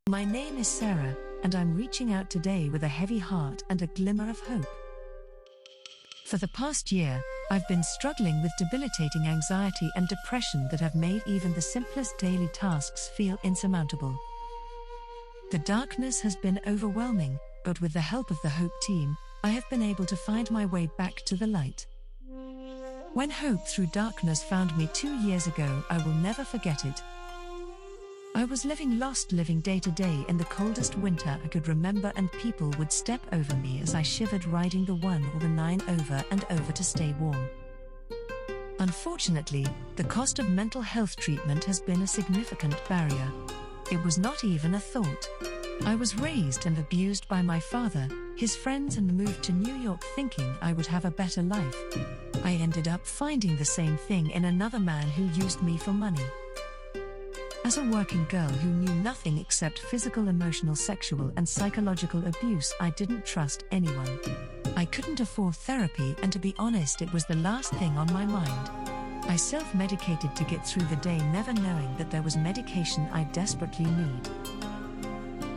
My name is Sarah, and I'm reaching out today with a heavy heart and a glimmer of hope. For the past year, I've been struggling with debilitating anxiety and depression that have made even the simplest daily tasks feel insurmountable. The darkness has been overwhelming, but with the help of the Hope team, I have been able to find my way back to the light. When Hope Through Darkness found me 2 years ago, I will never forget it. I was living day to day in the coldest winter I could remember, and people would step over me as I shivered, riding the 1 or the 9 over and over to stay warm. Unfortunately, the cost of mental health treatment has been a significant barrier. It was not even a thought. I was raised and abused by my father, his friends, and moved to New York thinking I would have a better life. I ended up finding the same thing in another man who used me for money. As a working girl who knew nothing except physical, emotional, sexual, and psychological abuse, I didn't trust anyone. I couldn't afford therapy, and to be honest, it was the last thing on my mind. I self-medicated to get through the day, never knowing that there was medication I desperately need.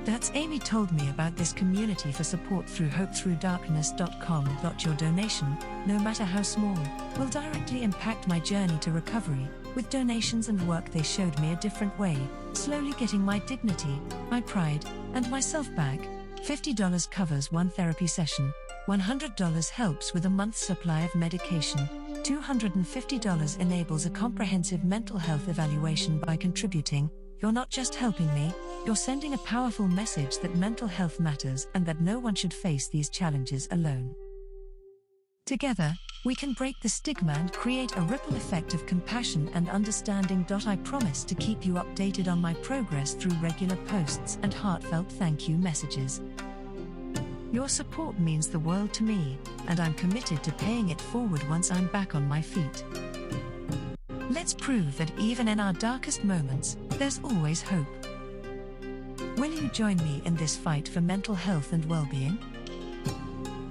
That's Amy told me about this community for support through hopethroughdarkness.com. Your donation, no matter how small, will directly impact my journey to recovery. With donations and work, they showed me a different way, slowly getting my dignity, my pride, and myself back. $50 covers 1 therapy session, $100 helps with a month's supply of medication, $250 enables a comprehensive mental health evaluation. By contributing, you're not just helping me, you're sending a powerful message that mental health matters and that no one should face these challenges alone. Together, we can break the stigma and create a ripple effect of compassion and understanding. I promise to keep you updated on my progress through regular posts and heartfelt thank you messages. Your support means the world to me, and I'm committed to paying it forward once I'm back on my feet. Let's prove that even in our darkest moments, there's always hope. Will you join me in this fight for mental health and well-being?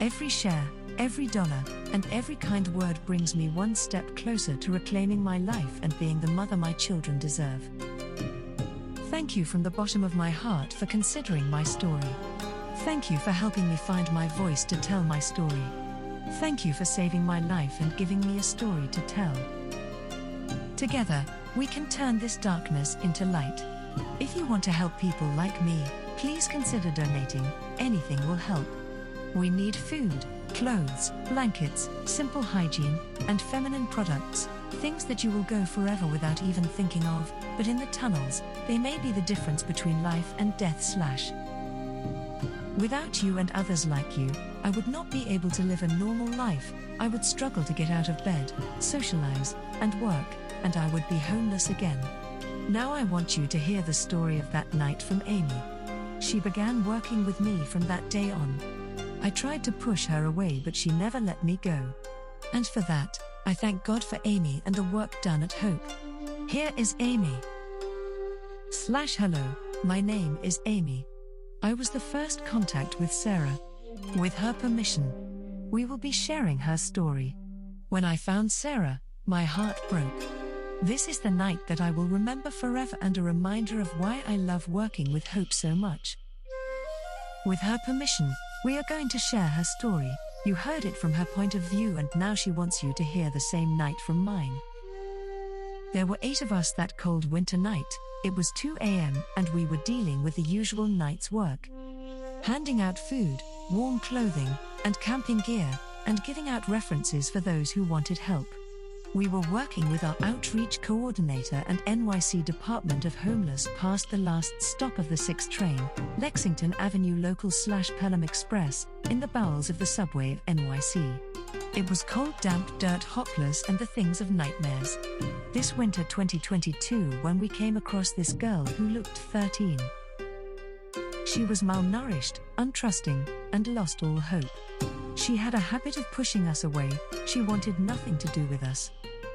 Every share, every dollar, and every kind word brings me one step closer to reclaiming my life and being the mother my children deserve. Thank you from the bottom of my heart for considering my story. Thank you for helping me find my voice to tell my story. Thank you for saving my life and giving me a story to tell. Together, we can turn this darkness into light. If you want to help people like me, please consider donating. Anything will help. We need food, clothes, blankets, simple hygiene, and feminine products, things that you will go forever without even thinking of, but in the tunnels, they may be the difference between life and death. Without you and others like you, I would not be able to live a normal life. I would struggle to get out of bed, socialize, and work, and I would be homeless again. Now I want you to hear the story of that night from Amy. She began working with me from that day on. I tried to push her away, but she never let me go. And for that, I thank God for Amy and the work done at Hope. Here is Amy. Hello, my name is Amy. I was the first contact with Sarah. With her permission, we will be sharing her story. When I found Sarah, my heart broke. This is the night that I will remember forever, and a reminder of why I love working with Hope so much. With her permission, we are going to share her story. You heard it from her point of view, and now she wants you to hear the same night from mine. There were 8 of us that cold winter night. It was 2 a.m. and we were dealing with the usual night's work. Handing out food, warm clothing, and camping gear, and giving out references for those who wanted help. We were working with our outreach coordinator and NYC Department of Homeless past the last stop of the 6 train, Lexington Avenue Local/Pelham Express, in the bowels of the subway of NYC. It was cold, damp, dirt, hopeless, and the things of nightmares. This winter 2022, when we came across this girl who looked 13. She was malnourished, untrusting, and lost all hope. She had a habit of pushing us away. She wanted nothing to do with us.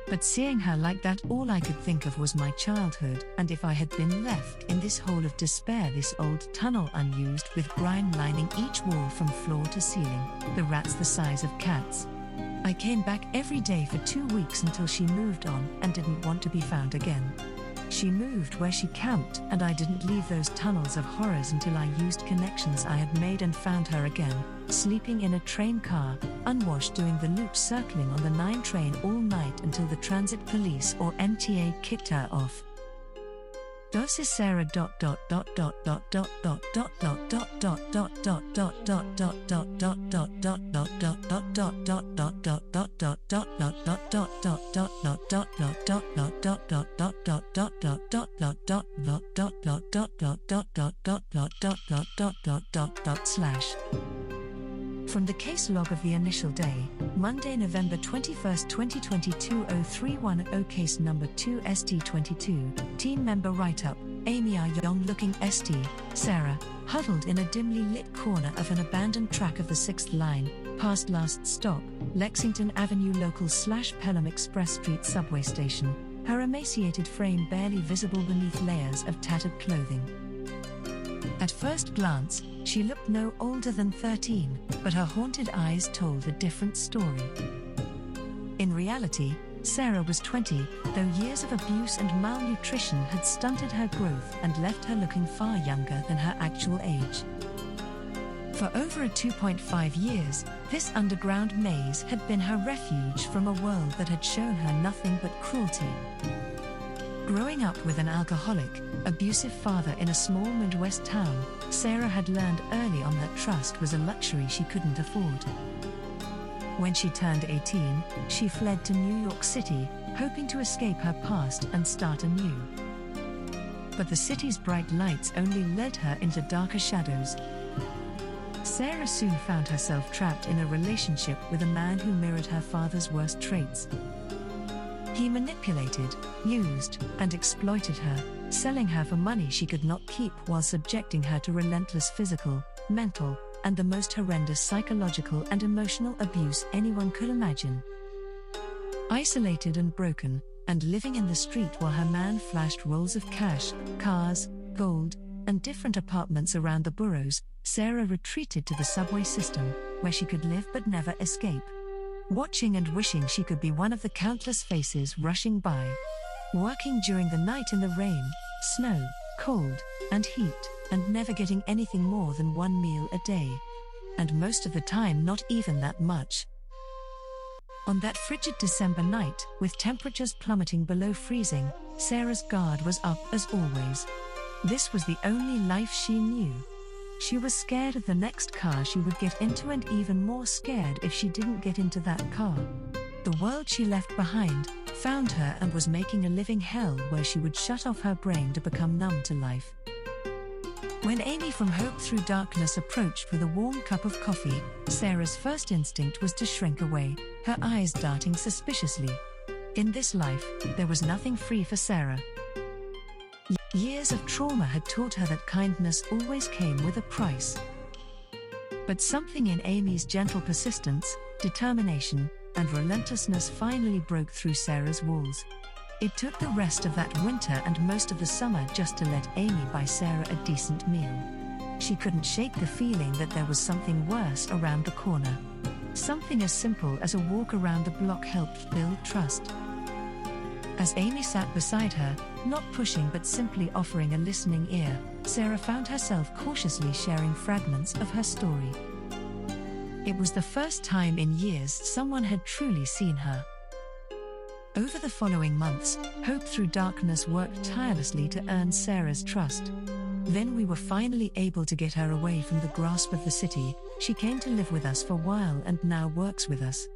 But seeing her like that, all I could think of was my childhood, and if I had been left in this hole of despair, this old tunnel unused, with grime lining each wall from floor to ceiling, the rats the size of cats. I came back every day for 2 weeks until she moved on and didn't want to be found again. She moved where she camped, and I didn't leave those tunnels of horrors until I used connections I had made and found her again, sleeping in a train car, unwashed, doing the loop, circling on the 9 train all night until the transit police or MTA kicked her off. Das ist Sarah. From the case log of the initial day, Monday, November 21, 2022, 0310, case number 2 ST22, team member write-up, Amy R. young-looking ST, Sarah, huddled in a dimly lit corner of an abandoned track of the 6th line, past last stop, Lexington Avenue local/Pelham Express Street subway station, her emaciated frame barely visible beneath layers of tattered clothing. At first glance, she looked no older than 13, but her haunted eyes told a different story. In reality, Sarah was 20, though years of abuse and malnutrition had stunted her growth and left her looking far younger than her actual age. For over a 2.5 years, this underground maze had been her refuge from a world that had shown her nothing but cruelty. Growing up with an alcoholic, abusive father in a small Midwest town, Sarah had learned early on that trust was a luxury she couldn't afford. When she turned 18, she fled to New York City, hoping to escape her past and start anew. But the city's bright lights only led her into darker shadows. Sarah soon found herself trapped in a relationship with a man who mirrored her father's worst traits. He manipulated, used, and exploited her, selling her for money she could not keep while subjecting her to relentless physical, mental, and the most horrendous psychological and emotional abuse anyone could imagine. Isolated and broken, and living in the street while her man flashed rolls of cash, cars, gold, and different apartments around the boroughs, Sarah retreated to the subway system, where she could live but never escape. Watching and wishing she could be one of the countless faces rushing by. Working during the night in the rain, snow, cold, and heat, and never getting anything more than one meal a day. And most of the time not even that much. On that frigid December night, with temperatures plummeting below freezing, Sarah's guard was up as always. This was the only life she knew. She was scared of the next car she would get into, and even more scared if she didn't get into that car. The world she left behind found her and was making a living hell where she would shut off her brain to become numb to life. When Amy from Hope Through Darkness approached with a warm cup of coffee, Sarah's first instinct was to shrink away, her eyes darting suspiciously. In this life, there was nothing free for Sarah. Years of trauma had taught her that kindness always came with a price. But something in Amy's gentle persistence, determination, and relentlessness finally broke through Sarah's walls. It took the rest of that winter and most of the summer just to let Amy buy Sarah a decent meal. She couldn't shake the feeling that there was something worse around the corner. Something as simple as a walk around the block helped build trust. As Amy sat beside her, not pushing but simply offering a listening ear, Sarah found herself cautiously sharing fragments of her story. It was the first time in years someone had truly seen her. Over the following months, Hope Through Darkness worked tirelessly to earn Sarah's trust. Then we were finally able to get her away from the grasp of the city. She came to live with us for a while and now works with us.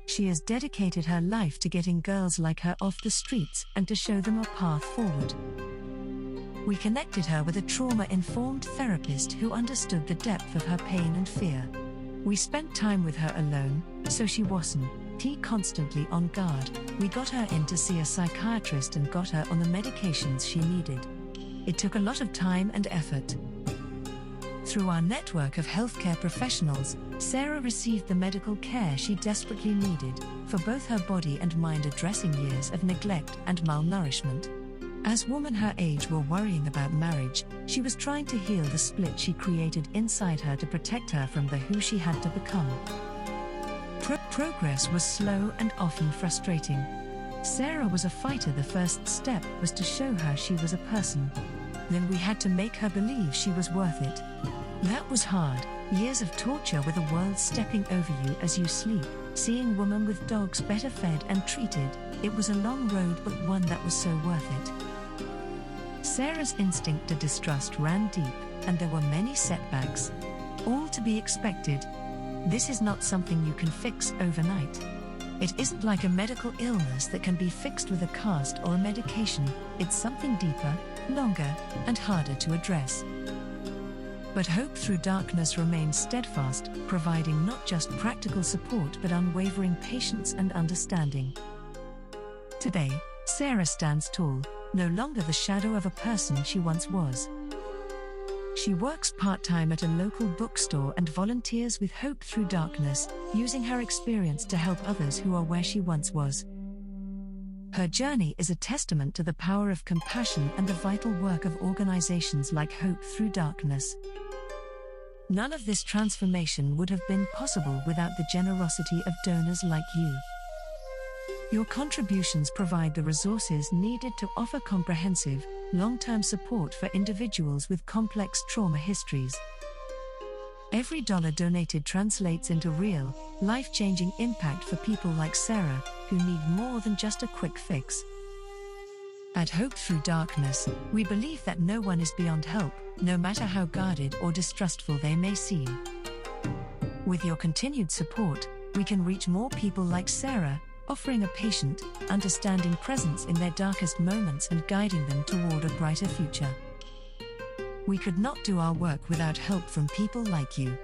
She has dedicated her life to getting girls like her off the streets and to show them a path forward. We connected her with a trauma-informed therapist who understood the depth of her pain and fear. We spent time with her alone, so she wasn't constantly on guard. We got her in to see a psychiatrist and got her on the medications she needed. It took a lot of time and effort. Through our network of healthcare professionals, Sarah received the medical care she desperately needed, for both her body and mind, addressing years of neglect and malnourishment. As women her age were worrying about marriage, she was trying to heal the split she created inside her to protect her from the who she had to become. Progress was slow and often frustrating. Sarah was a fighter. The first step was to show her she was a person. Then we had to make her believe she was worth it. That was hard. Years of torture with the world stepping over you as you sleep, seeing women with dogs better fed and treated. It was a long road, but one that was so worth it. Sarah's instinct to distrust ran deep, and there were many setbacks. All to be expected. This is not something you can fix overnight. It isn't like a medical illness that can be fixed with a cast or a medication. It's something deeper, longer, and harder to address. But Hope Through Darkness remains steadfast, providing not just practical support but unwavering patience and understanding. Today, Sarah stands tall, no longer the shadow of a person she once was. She works part-time at a local bookstore and volunteers with Hope Through Darkness, using her experience to help others who are where she once was. Her journey is a testament to the power of compassion and the vital work of organizations like Hope Through Darkness. None of this transformation would have been possible without the generosity of donors like you. Your contributions provide the resources needed to offer comprehensive, long-term support for individuals with complex trauma histories. Every dollar donated translates into real, life-changing impact for people like Sarah, who need more than just a quick fix. At Hope Through Darkness, we believe that no one is beyond help, no matter how guarded or distrustful they may seem. With your continued support, we can reach more people like Sarah, offering a patient, understanding presence in their darkest moments and guiding them toward a brighter future. We could not do our work without help from people like you.